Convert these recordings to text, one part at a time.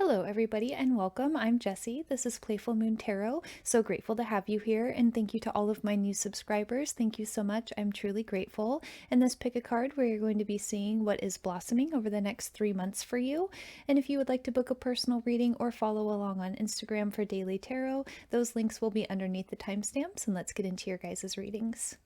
Hello, everybody, and welcome. I'm Jessie. This is Playful Moon Tarot. So grateful to have you here, and thank you to all of my new subscribers. Thank you so much. I'm truly grateful. In this pick a card, where you're going to be seeing what is blossoming over the next 3 months for you. And if you would like to book a personal reading or follow along on Instagram for daily tarot, those links will be underneath the timestamps. And let's get into your guys' readings.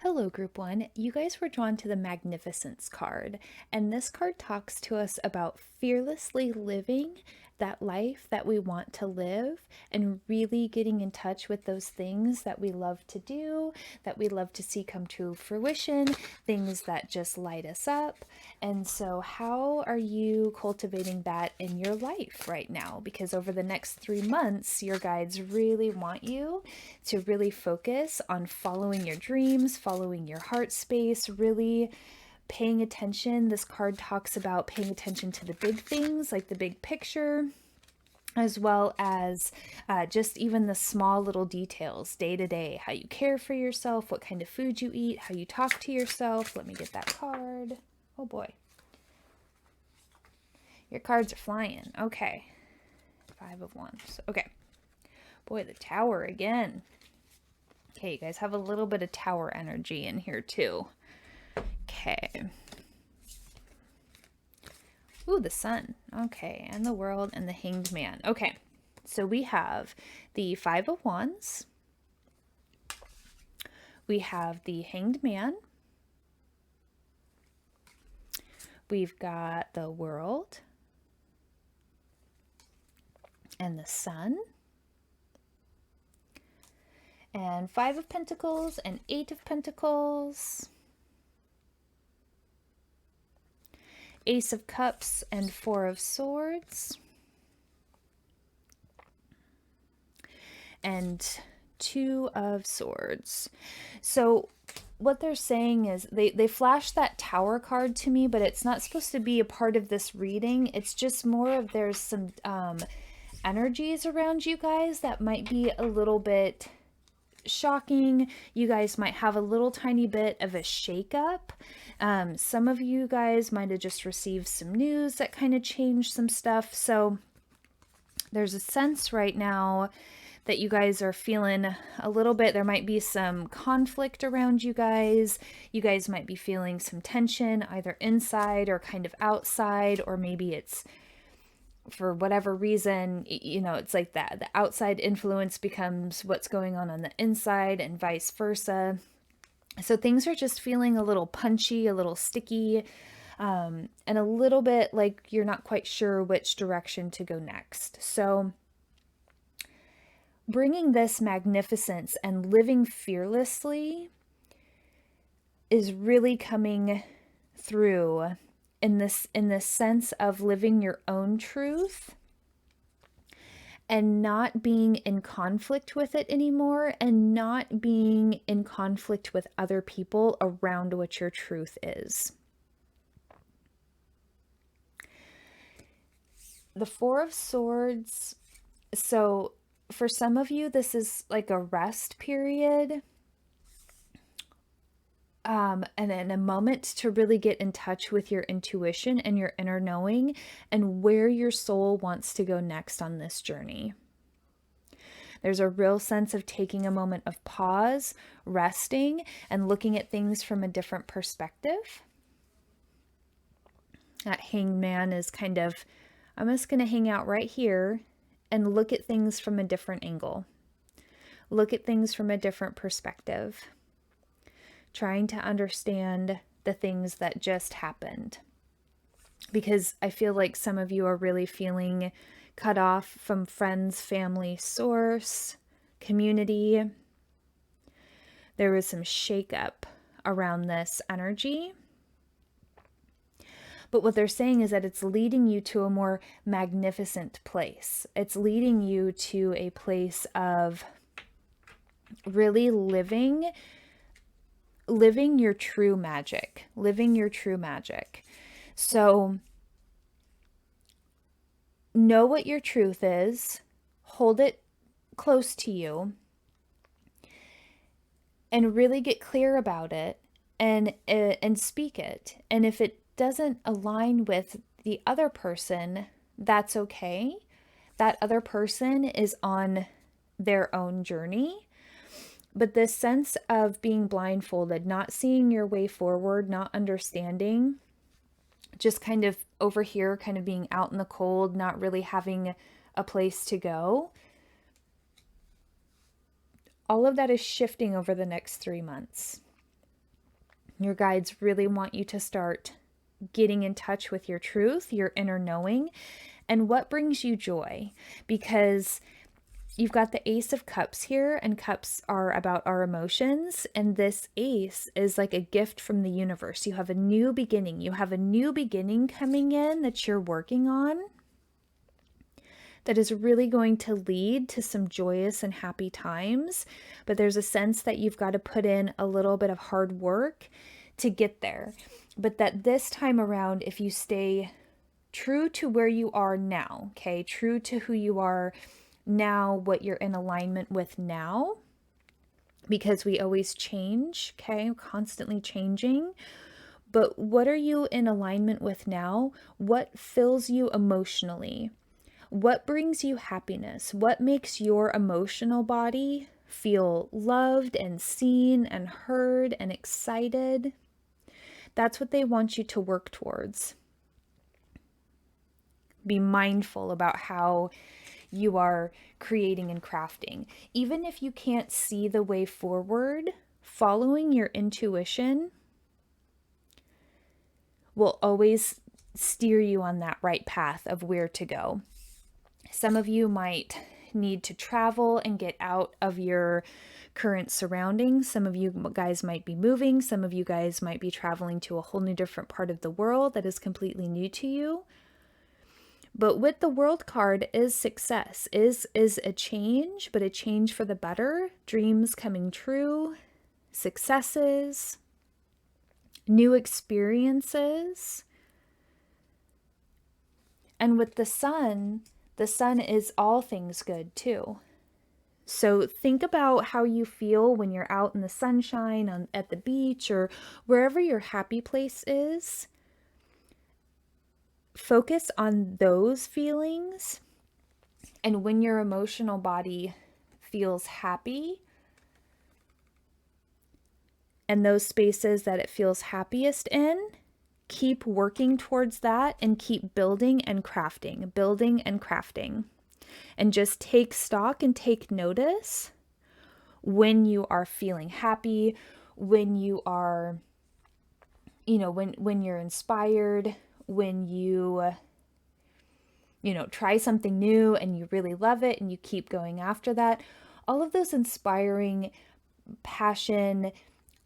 Hello, Group 1. You guys were drawn to the Magnificence card, and this card talks to us about fearlessly living that life that we want to live and really getting in touch with those things that we love to do, that we love to see come to fruition, things that just light us up. And so how are you cultivating that in your life right now? Because over the next 3 months, your guides really want you to really focus on following your dreams, following your heart space, really paying attention. This card talks about paying attention to the big things, like the big picture, as well as just even the small little details day to day, how you care for yourself, what kind of food you eat, how you talk to yourself. Let me get that card. Oh boy. Your cards are flying. Okay. 5 of Wands. Okay. Boy, the Tower again. Okay, you guys have a little bit of Tower energy in here too. Okay. Ooh, the Sun. Okay, and the World and the Hanged Man. Okay, so we have the 5 of Wands. We have the Hanged Man. We've got the World and the Sun. And 5 of Pentacles and 8 of Pentacles. Ace of Cups and 4 of Swords. And 2 of Swords. So what they're saying is they flash that Tower card to me, but it's not supposed to be a part of this reading. It's just more of there's some energies around you guys that might be a little bit shocking. You guys might have a little tiny bit of a shakeup. Some of you guys might have just received some news that kind of changed some stuff. So there's a sense right now that you guys are feeling a little bit, there might be some conflict around you guys. You guys might be feeling some tension either inside or kind of outside, or maybe it's for whatever reason, you know, it's like that. The outside influence becomes what's going on the inside and vice versa. So things are just feeling a little punchy, a little sticky, and a little bit like you're not quite sure which direction to go next. So bringing this magnificence and living fearlessly is really coming through in this sense of living your own truth and not being in conflict with it anymore, and not being in conflict with other people around what your truth is. The 4 of Swords. So for some of you, this is like a rest period. And in a moment to really get in touch with your intuition and your inner knowing and where your soul wants to go next on this journey. There's a real sense of taking a moment of pause, resting, and looking at things from a different perspective. That Hanged Man is kind of, I'm just going to hang out right here and look at things from a different angle. Look at things from a different perspective. Trying to understand the things that just happened. Because I feel like some of you are really feeling cut off from friends, family, source, community. There was some shakeup around this energy. But what they're saying is that it's leading you to a more magnificent place. It's leading you to a place of really living your true magic, living your true magic. So know what your truth is, hold it close to you, and really get clear about it and speak it. And if it doesn't align with the other person, that's okay. That other person is on their own journey. But this sense of being blindfolded, not seeing your way forward, not understanding, just kind of over here, kind of being out in the cold, not really having a place to go, all of that is shifting over the next 3 months. Your guides really want you to start getting in touch with your truth, your inner knowing, and what brings you joy. Because you've got the Ace of Cups here, and cups are about our emotions. And this ace is like a gift from the universe. You have a new beginning. You have a new beginning coming in that you're working on that is really going to lead to some joyous and happy times. But there's a sense that you've got to put in a little bit of hard work to get there. But that this time around, if you stay true to where you are now, okay, true to who you are now, what you're in alignment with now, because we always change, okay, constantly changing. But what are you in alignment with now? What fills you emotionally? What brings you happiness? What makes your emotional body feel loved and seen and heard and excited? That's what they want you to work towards. Be mindful about how you are creating and crafting. Even if you can't see the way forward, following your intuition will always steer you on that right path of where to go. Some of you might need to travel and get out of your current surroundings. Some of you guys might be moving. Some of you guys might be traveling to a whole new different part of the world that is completely new to you. But with the World card is success, is a change, but a change for the better, dreams coming true, successes, new experiences. And with the sun is all things good too. So think about how you feel when you're out in the sunshine, at the beach, or wherever your happy place is. Focus on those feelings. And when your emotional body feels happy, and those spaces that it feels happiest in, keep working towards that and keep building and crafting, and just take stock and take notice when you are feeling happy, when you are, when you're inspired, when you try something new and you really love it and you keep going after that. All of those inspiring passion,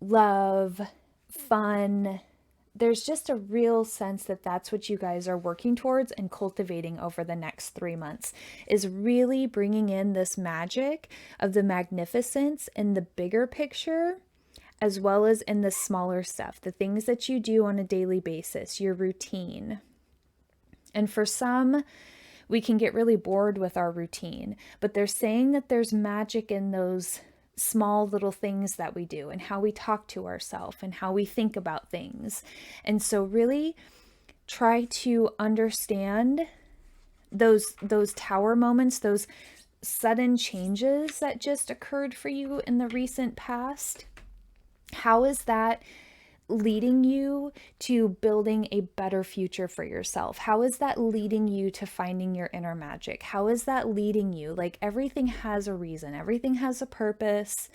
love, fun, there's just a real sense that that's what you guys are working towards and cultivating over the next 3 months, is really bringing in this magic of the magnificence in the bigger picture, as well as in the smaller stuff, the things that you do on a daily basis, your routine. And for some, we can get really bored with our routine, but they're saying that there's magic in those small little things that we do and how we talk to ourselves and how we think about things. And so really try to understand those tower moments, those sudden changes that just occurred for you in the recent past. How is that leading you to building a better future for yourself? How is that leading you to finding your inner magic? How is that leading you? Like, everything has a reason, everything has a purpose.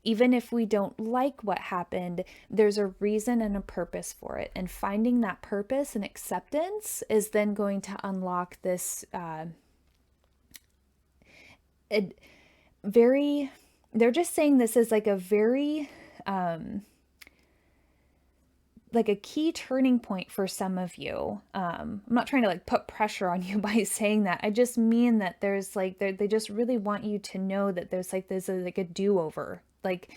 Even if we don't like what happened, there's a reason and a purpose for it. And finding that purpose and acceptance is then going to unlock this they're just saying this is like a very like a key turning point for some of you. I'm not trying to like put pressure on you by saying that. I just mean that there's like, they just really want you to know that there's like a do-over. Like,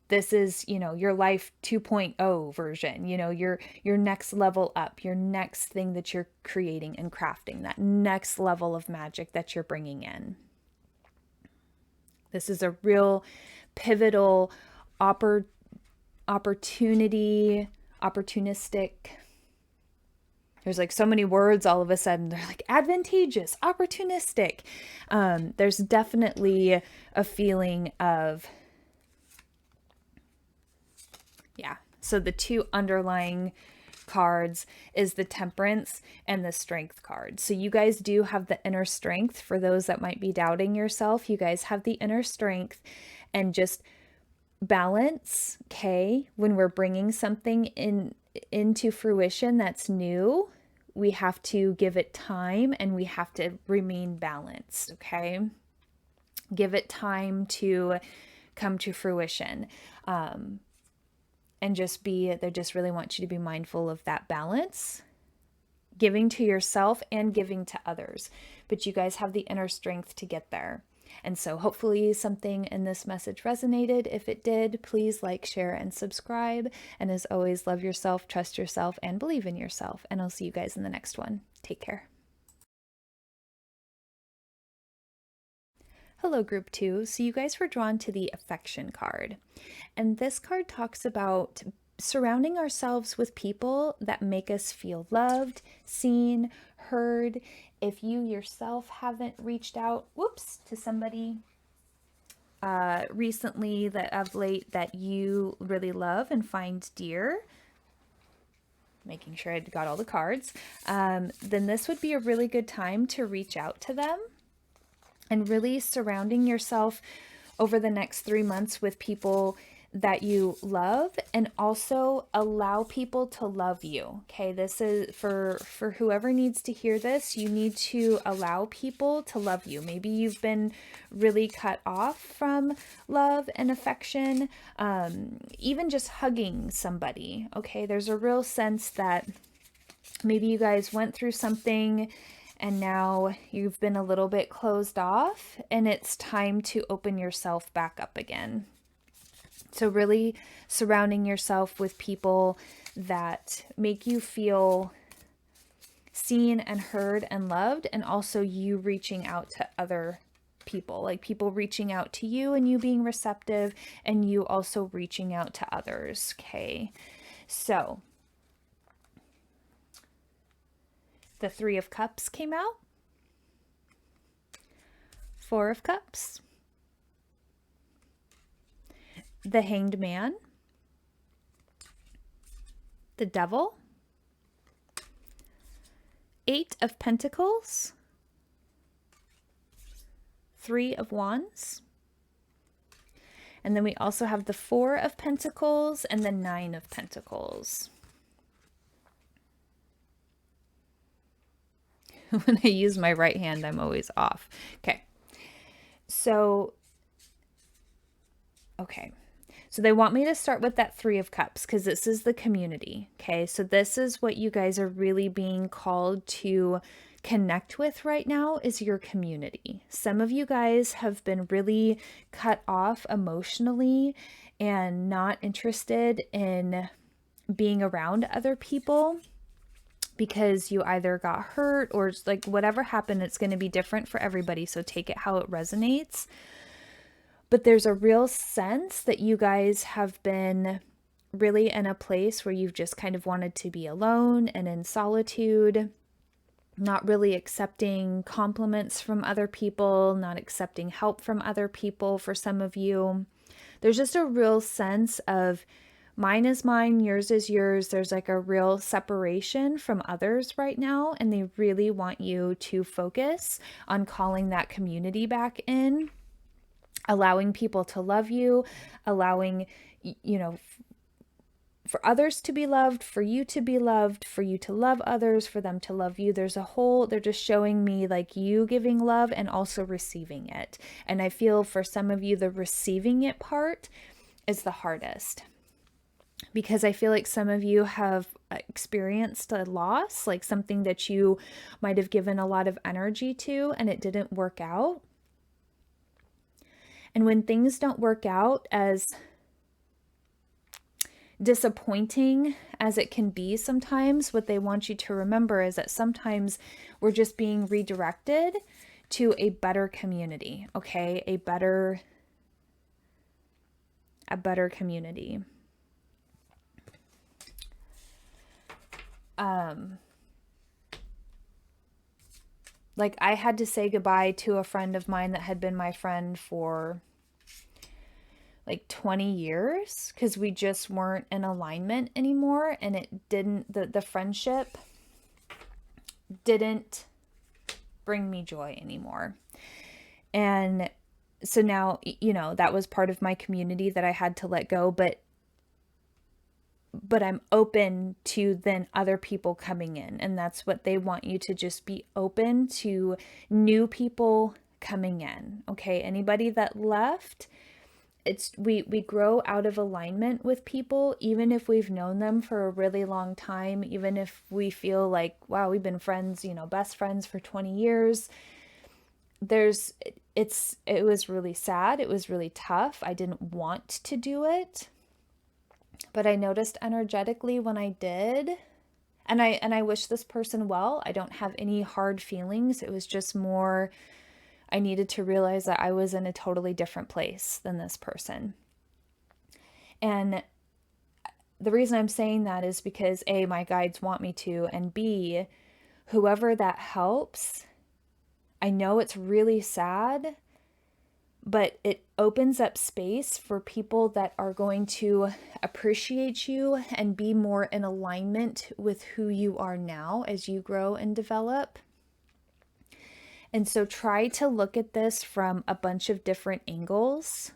this is, your life 2.0 version, your next level up, your next thing that you're creating and crafting, that next level of magic that you're bringing in. This is a real pivotal opportunistic there's like so many words all of a sudden. They're like advantageous, opportunistic. There's definitely a feeling of, yeah. So the two underlying cards is the Temperance and the Strength card. So you guys do have the inner strength. For those that might be doubting yourself, you guys have the inner strength, and just balance, okay? When we're bringing something into fruition that's new, we have to give it time and we have to remain balanced, okay? Give it time to come to fruition. And just they just really want you to be mindful of that balance, giving to yourself and giving to others. But you guys have the inner strength to get there. And so hopefully something in this message resonated. If it did, please like, share, and subscribe. And as always, love yourself, trust yourself, and believe in yourself. And I'll see you guys in the next one. Take care. Hello, group 2. So you guys were drawn to the Affection card. And this card talks about surrounding ourselves with people that make us feel loved, seen, heard. If you yourself haven't reached out, to somebody recently, that of late, that you really love and find dear, making sure I got all the cards, then this would be a really good time to reach out to them, and really surrounding yourself over the next 3 months with people that you love, and also allow people to love you. Okay, this is for whoever needs to hear this. You need to allow people to love you. Maybe you've been really cut off from love and affection, even just hugging somebody. Okay, there's a real sense that maybe you guys went through something and now you've been a little bit closed off, and it's time to open yourself back up again. So really surrounding yourself with people that make you feel seen and heard and loved, and also you reaching out to other people, like people reaching out to you and you being receptive, and you also reaching out to others. Okay, so the 3 of Cups came out, 4 of Cups, the Hanged Man, the Devil, 8 of Pentacles, 3 of Wands, and then we also have the 4 of Pentacles and the 9 of Pentacles. When I use my right hand, I'm always off. Okay. So they want me to start with that 3 of Cups because this is the community. Okay. So this is what you guys are really being called to connect with right now, is your community. Some of you guys have been really cut off emotionally and not interested in being around other people, because you either got hurt or like whatever happened. It's going to be different for everybody, so take it how it resonates. But there's a real sense that you guys have been really in a place where you've just kind of wanted to be alone and in solitude, not really accepting compliments from other people, not accepting help from other people. For some of you, there's just a real sense of mine is mine, yours is yours. There's like a real separation from others right now, and they really want you to focus on calling that community back in, allowing people to love you, allowing, for others to be loved, for you to be loved, for you to love others, for them to love you. They're just showing me like you giving love and also receiving it. And I feel for some of you, the receiving it part is the hardest, because I feel like some of you have experienced a loss, like something that you might have given a lot of energy to and it didn't work out. And when things don't work out, as disappointing as it can be sometimes, what they want you to remember is that sometimes we're just being redirected to a better community, okay? A better community. Like, I had to say goodbye to a friend of mine that had been my friend for like 20 years because we just weren't in alignment anymore, and it didn't, the friendship didn't bring me joy anymore. And so now, that was part of my community that I had to let go, but I'm open to then other people coming in, and that's what they want you to just be open to, new people coming in. Okay, anybody that left, it's we grow out of alignment with people, even if we've known them for a really long time, even if we feel like, wow, we've been friends, best friends for 20 years. It was really sad, it was really tough, I didn't want to do it, but I noticed energetically when I did, and I wish this person well. I don't have any hard feelings. It was just more, I needed to realize that I was in a totally different place than this person. And the reason I'm saying that is because A, my guides want me to, and B, whoever that helps, I know it's really sad, but it opens up space for people that are going to appreciate you and be more in alignment with who you are now as you grow and develop. And so try to look at this from a bunch of different angles.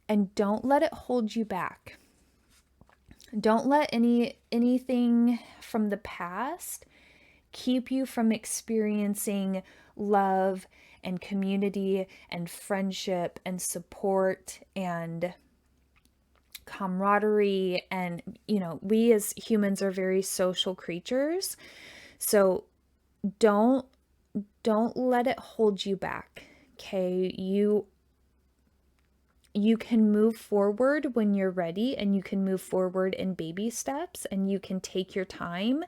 And don't let it hold you back. Don't let anything from the past keep you from experiencing love and community and friendship and support and camaraderie. And we as humans are very social creatures, so don't let it hold you back. Okay, you can move forward when you're ready, and you can move forward in baby steps, and you can take your time.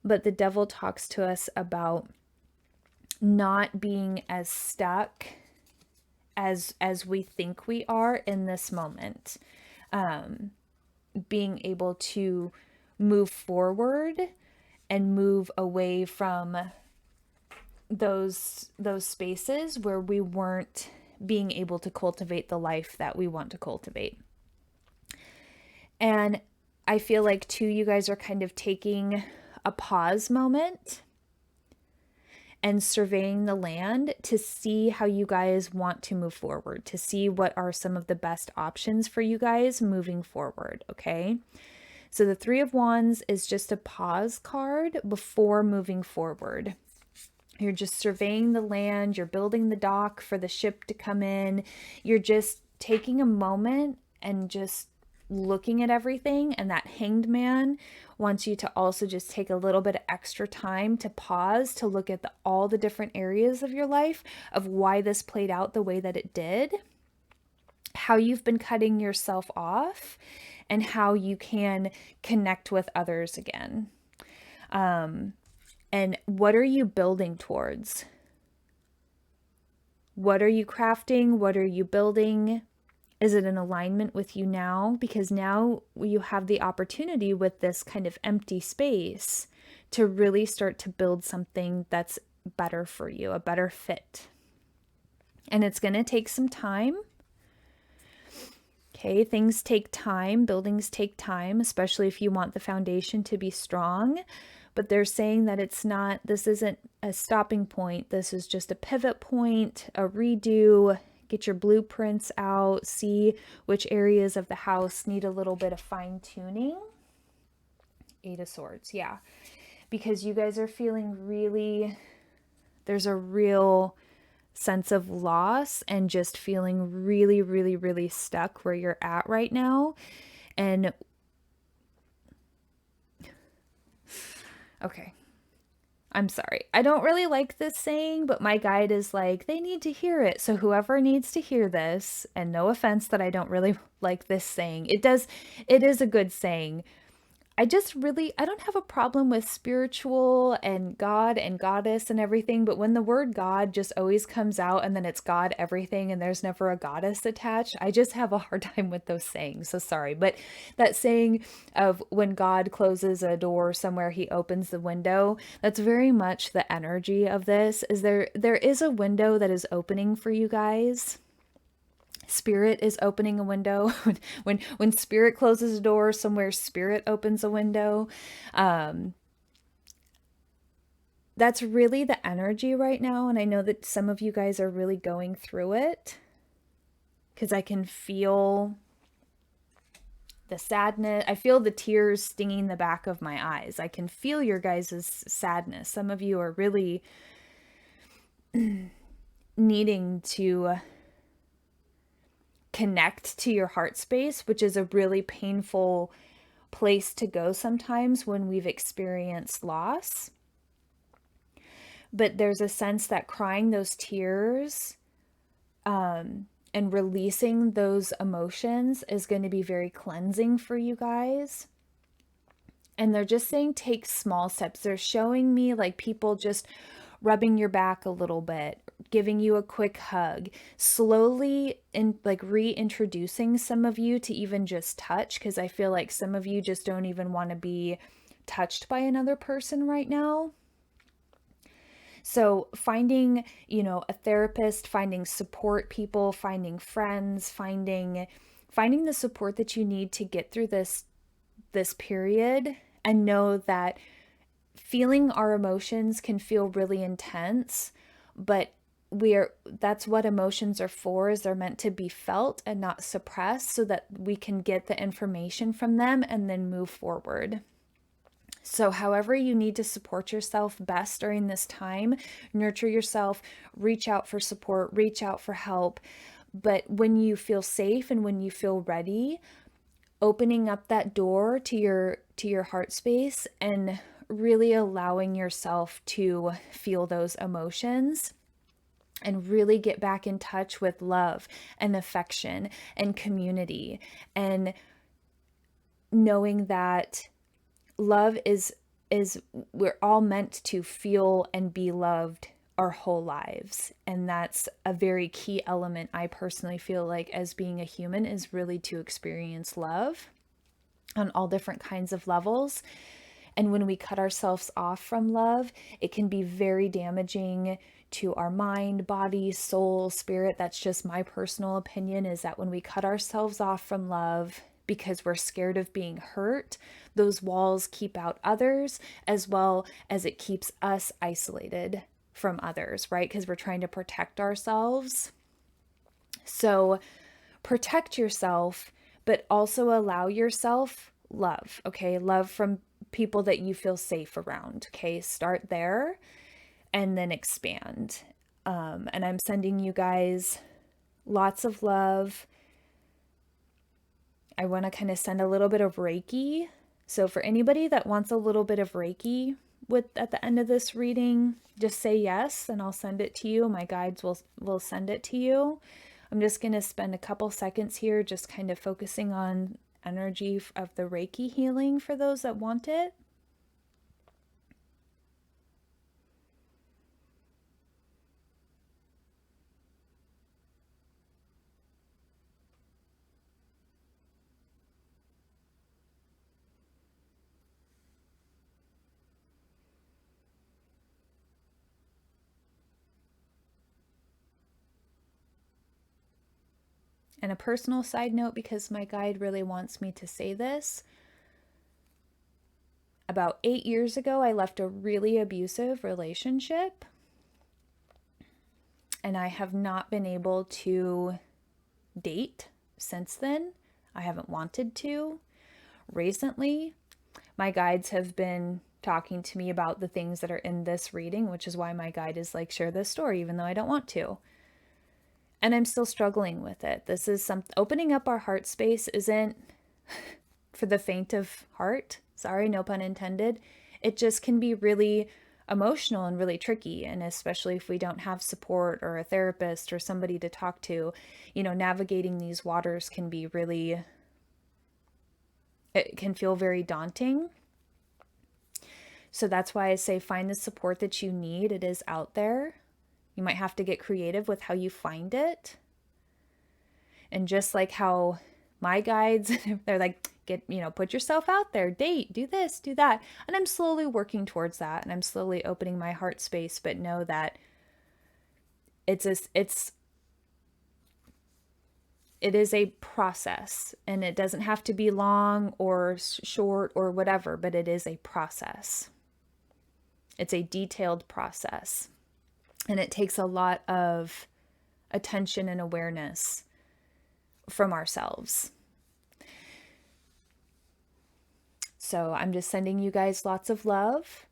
But the devil talks to us about not being as stuck as we think we are in this moment. Being able to move forward and move away from those spaces where we weren't being able to cultivate the life that we want to cultivate. And I feel like too, you guys are kind of taking a pause moment and surveying the land to see how you guys want to move forward, to see what are some of the best options for you guys moving forward. Okay, so the Three of Wands is just a pause card before moving forward. You're just surveying the land, you're building the dock for the ship to come in. You're just taking a moment and just looking at everything. And that Hanged Man wants you to also just take a little bit of extra time to pause, to look at all the different areas of your life of why this played out the way that it did, how you've been cutting yourself off, and how you can connect with others again. And what are you building towards? What are you crafting? What are you building? Is it in alignment with you now? Because now you have the opportunity with this kind of empty space to really start to build something that's better for you, a better fit. And it's going to take some time. Okay, things take time, buildings take time, especially if you want the foundation to be strong. But they're saying that this isn't a stopping point. This is just a pivot point, a redo. Get your blueprints out, see which areas of the house need a little bit of fine tuning. Eight of Swords, yeah. Because you guys are feeling there's a real sense of loss and just feeling really, really, really stuck where you're at right now. And okay, I'm sorry. I don't really like this saying, but my guide is like, they need to hear it. So whoever needs to hear this, and no offense that I don't really like this saying, it is a good saying. I don't have a problem with spiritual and God and goddess and everything, but when the word God just always comes out and then it's God everything and there's never a goddess attached, I just have a hard time with those sayings. So sorry. But that saying of when God closes a door somewhere, he opens the window, that's very much the energy of this. Is there is a window that is opening for you guys. Spirit is opening a window. When spirit closes a door somewhere, spirit opens a window. um that's really the energy right now, and I know that some of you guys are really going through it because I can feel the sadness. I feel the tears stinging the back of my eyes. I can feel your guys' sadness. Some of you are really needing to connect to your heart space, which is a really painful place to go sometimes when we've experienced loss. But there's a sense that crying those tears and releasing those emotions is going to be very cleansing for you guys. And they're just saying take small steps. They're showing me like people just rubbing your back a little bit, giving you a quick hug, slowly like reintroducing some of you to even just touch, because I feel like some of you just don't even want to be touched by another person right now. So finding, a therapist, finding support people, finding friends, finding the support that you need to get through this period, and know that feeling our emotions can feel really intense, but that's what emotions are for, is they're meant to be felt and not suppressed so that we can get the information from them and then move forward. So however you need to support yourself best during this time, nurture yourself, reach out for support, reach out for help. But when you feel safe and when you feel ready, opening up that door to your heart space and really allowing yourself to feel those emotions and really get back in touch with love and affection and community, and knowing that love is we're all meant to feel and be loved our whole lives. And that's a very key element, I personally feel like, as being a human, is really to experience love on all different kinds of levels. And when we cut ourselves off from love, it can be very damaging to our mind, body, soul, spirit. That's just my personal opinion, is that when we cut ourselves off from love because we're scared of being hurt, those walls keep out others, as well as it keeps us isolated from others, right? Because we're trying to protect ourselves. So protect yourself, but also allow yourself love, okay? Love from people that you feel safe around, okay? Start there and then expand. And I'm sending you guys lots of love. I want to kind of send a little bit of Reiki. So for anybody that wants a little bit of Reiki at the end of this reading, just say yes and I'll send it to you. My guides will send it to you. I'm just going to spend a couple seconds here just kind of focusing on energy of the Reiki healing for those that want it. And a personal side note, because my guide really wants me to say this, about 8 years ago, I left a really abusive relationship, and I have not been able to date since then. I haven't wanted to. Recently, my guides have been talking to me about the things that are in this reading, which is why my guide is like, share this story, even though I don't want to. And I'm still struggling with it. This is opening up our heart space isn't for the faint of heart. Sorry, no pun intended. It just can be really emotional and really tricky. And especially if we don't have support or a therapist or somebody to talk to, navigating these waters can be really It can feel very daunting. So that's why I say find the support that you need. It is out there. You might have to get creative with how you find it. And just like how my guides, they're like, put yourself out there, date, do this, do that. And I'm slowly working towards that. And I'm slowly opening my heart space, but know that it is a process, and it doesn't have to be long or short or whatever, but it is a process. It's a detailed process, and it takes a lot of attention and awareness from ourselves. So I'm just sending you guys lots of love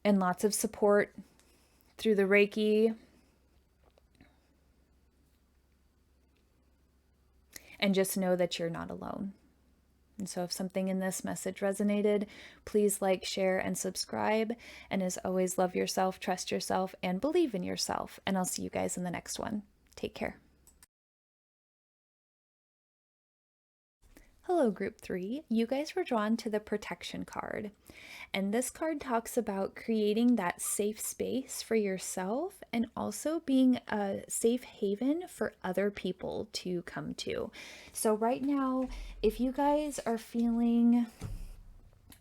and lots of support through the Reiki. And just know that you're not alone. And so if something in this message resonated, please like, share, and subscribe. And as always, love yourself, trust yourself, and believe in yourself. And I'll see you guys in the next one. Take care. Hello, Group 3. You guys were drawn to the protection card. And this card talks about creating that safe space for yourself and also being a safe haven for other people to come to. So right now, if you guys are feeling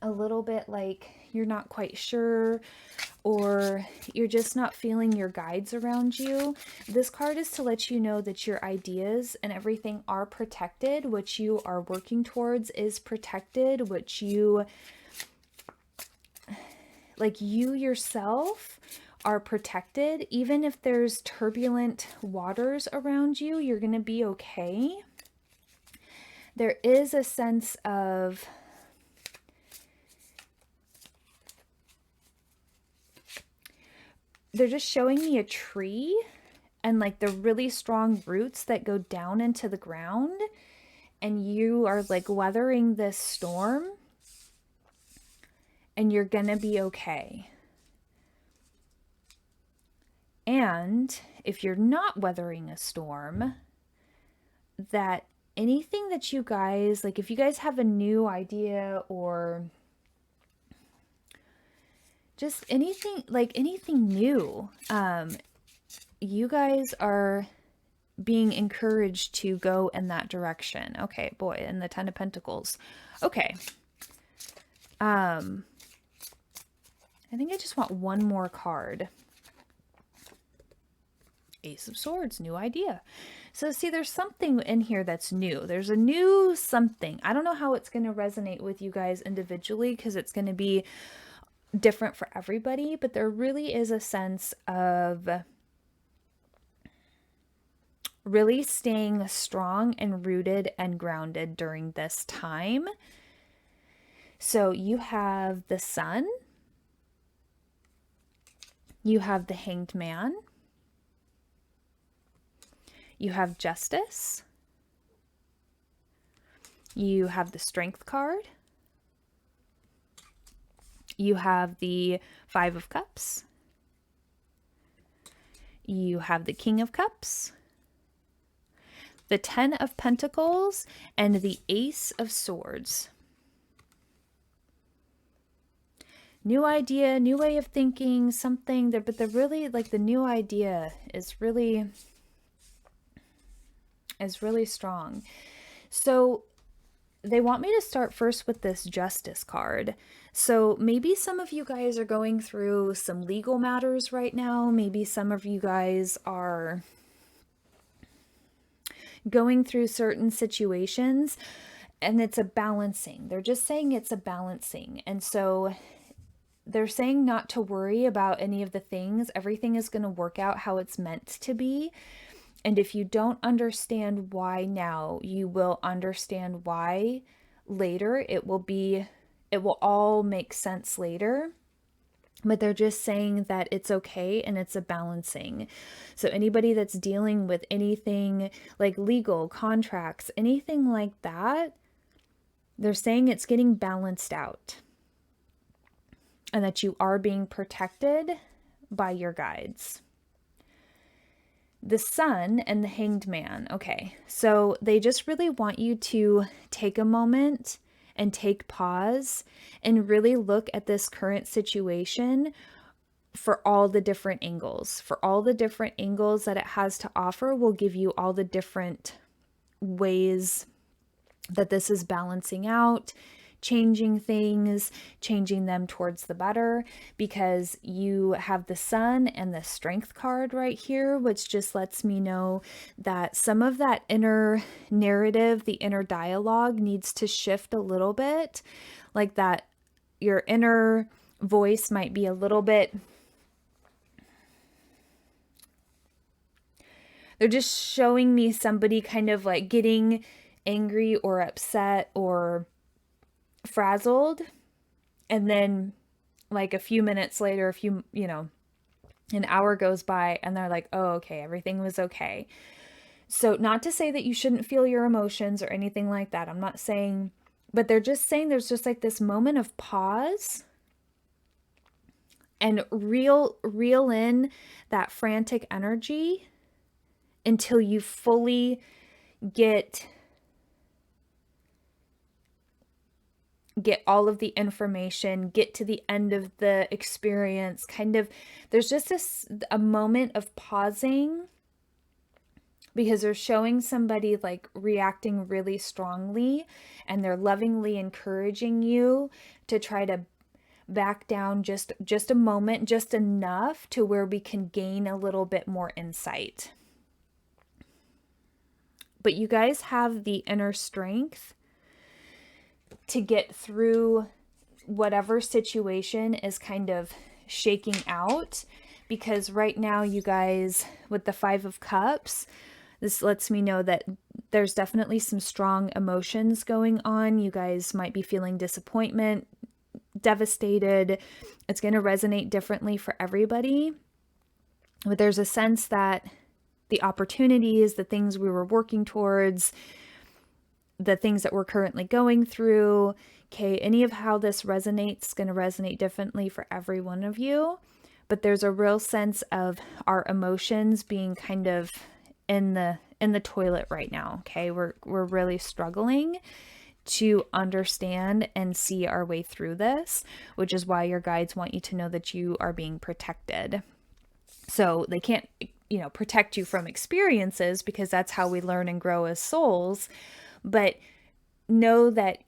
a little bit like you're not quite sure, or you're just not feeling your guides around you, this card is to let you know that your ideas and everything are protected. What you are working towards is protected. What you, like you yourself, are protected. Even if there's turbulent waters around you, you're going to be okay. There is a sense of they're just showing me a tree and like the really strong roots that go down into the ground, and you are like weathering this storm, and you're gonna be okay. And if you're not weathering a storm, that anything that you guys, like if you guys have a new idea or just anything, like anything new, you guys are being encouraged to go in that direction. Okay, boy, and the 10 of Pentacles. Okay. I think I just want one more card. Ace of Swords, new idea. So see, there's something in here that's new. There's a new something. I don't know how it's going to resonate with you guys individually because it's going to be different for everybody, but there really is a sense of really staying strong and rooted and grounded during this time. So you have the Sun, you have the Hanged Man, you have Justice, you have the Strength card, you have the Five of Cups, you have the King of Cups, the 10 of Pentacles, and the Ace of Swords. New idea, new way of thinking, something there, but the really, like the new idea is really strong. So they want me to start first with this Justice card. So maybe some of you guys are going through some legal matters right now. Maybe some of you guys are going through certain situations, and it's a balancing. They're just saying it's a balancing. And so they're saying not to worry about any of the things. Everything is going to work out how it's meant to be. And if you don't understand why now, you will understand why later. It will all make sense later. But they're just saying that it's okay and it's a balancing. So anybody that's dealing with anything like legal, contracts, anything like that, they're saying it's getting balanced out. And that you are being protected by your guides. the Sun and the Hanged Man. Okay, so they just really want you to take a moment and take pause and really look at this current situation for all the different angles. For all the different angles that it has to offer will give you all the different ways that this is balancing out, changing things, changing them towards the better, because you have the Sun and the Strength card right here, which just lets me know that some of that inner narrative, the inner dialogue needs to shift a little bit, like that your inner voice might be a little bit, they're just showing me somebody kind of like getting angry or upset or frazzled, and then like a few minutes later, an hour goes by and they're like, oh, okay, everything was okay. So not to say that you shouldn't feel your emotions or anything like that, I'm not saying, but they're just saying there's just like this moment of pause and reel in that frantic energy until you fully get all of the information, get to the end of the experience. Kind of, there's just a moment of pausing, because they're showing somebody like reacting really strongly, and they're lovingly encouraging you to try to back down just a moment, just enough to where we can gain a little bit more insight. But you guys have the inner strength to get through whatever situation is kind of shaking out, because right now you guys, with the Five of Cups, this lets me know that there's definitely some strong emotions going on. You guys might be feeling disappointment, devastated. It's going to resonate differently for everybody, but there's a sense that the opportunities, the things we were working towards, the things that we're currently going through, okay, any of how this resonates is going to resonate differently for every one of you. But there's a real sense of our emotions being kind of in the toilet right now. Okay, we're really struggling to understand and see our way through this, which is why your guides want you to know that you are being protected. So they can't, protect you from experiences, because that's how we learn and grow as souls. But know that,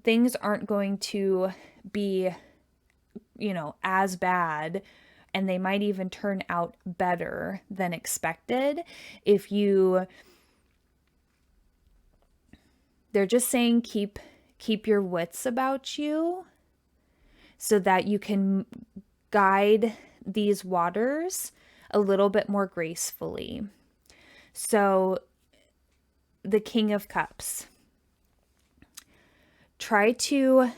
things aren't going to be, as bad, and they might even turn out better than expected if you, they're just saying keep your wits about you so that you can guide these waters a little bit more gracefully. So the King of Cups, try to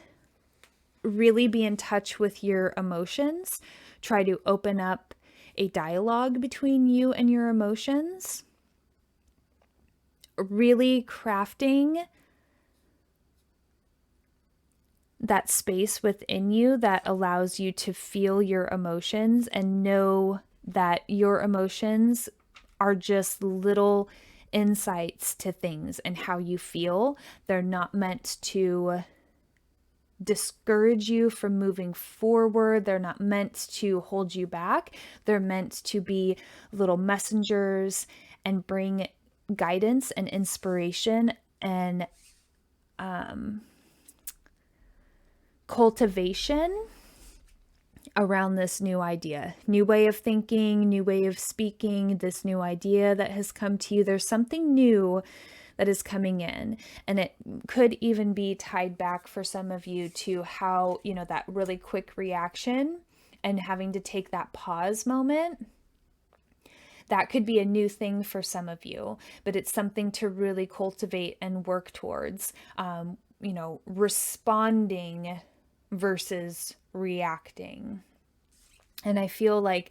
really be in touch with your emotions. Try to open up a dialogue between you and your emotions. Really crafting that space within you that allows you to feel your emotions and know that your emotions are just little insights to things and how you feel. They're not meant to discourage you from moving forward. They're not meant to hold you back. They're meant to be little messengers and bring guidance and inspiration and cultivation around this new idea, new way of thinking, new way of speaking, this new idea that has come to you. There's something new that is coming in, and it could even be tied back for some of you to how, that really quick reaction and having to take that pause moment. That could be a new thing for some of you, but it's something to really cultivate and work towards, responding versus reacting. And I feel like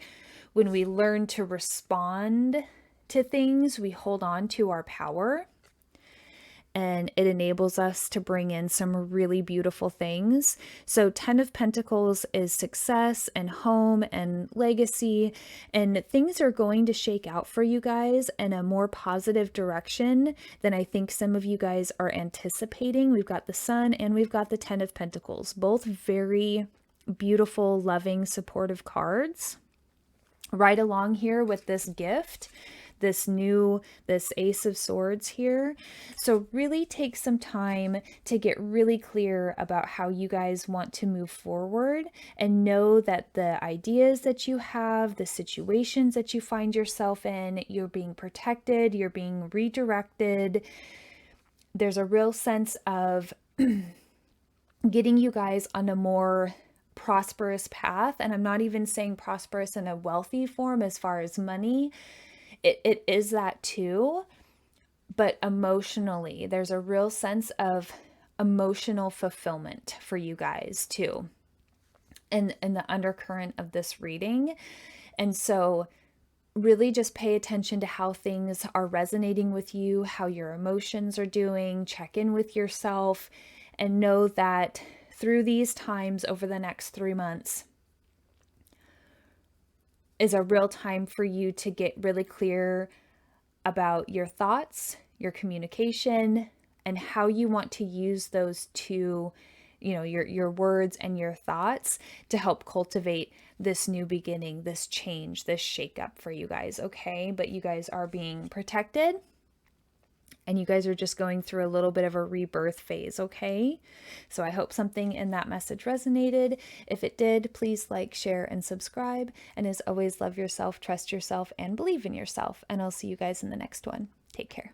when we learn to respond to things, we hold on to our power. and it enables us to bring in some really beautiful things. So 10 of Pentacles is success and home and legacy, and things are going to shake out for you guys in a more positive direction than I think some of you guys are anticipating. We've got the Sun and we've got the 10 of Pentacles, both very beautiful, loving, supportive cards. Right along here with this gift, this Ace of Swords here. So really take some time to get really clear about how you guys want to move forward, and know that the ideas that you have, the situations that you find yourself in, you're being protected, you're being redirected. There's a real sense of getting you guys on a more prosperous path. And I'm not even saying prosperous in a wealthy form as far as money. It is that too, but emotionally, there's a real sense of emotional fulfillment for you guys too, in the undercurrent of this reading. And so really just pay attention to how things are resonating with you, how your emotions are doing, check in with yourself, and know that through these times over the next 3 months is a real time for you to get really clear about your thoughts, your communication, and how you want to use those two, your words and your thoughts to help cultivate this new beginning, this change, this shakeup for you guys, okay? But you guys are being protected, and you guys are just going through a little bit of a rebirth phase, okay? So I hope something in that message resonated. If it did, please like, share, and subscribe. And as always, love yourself, trust yourself, and believe in yourself. And I'll see you guys in the next one. Take care.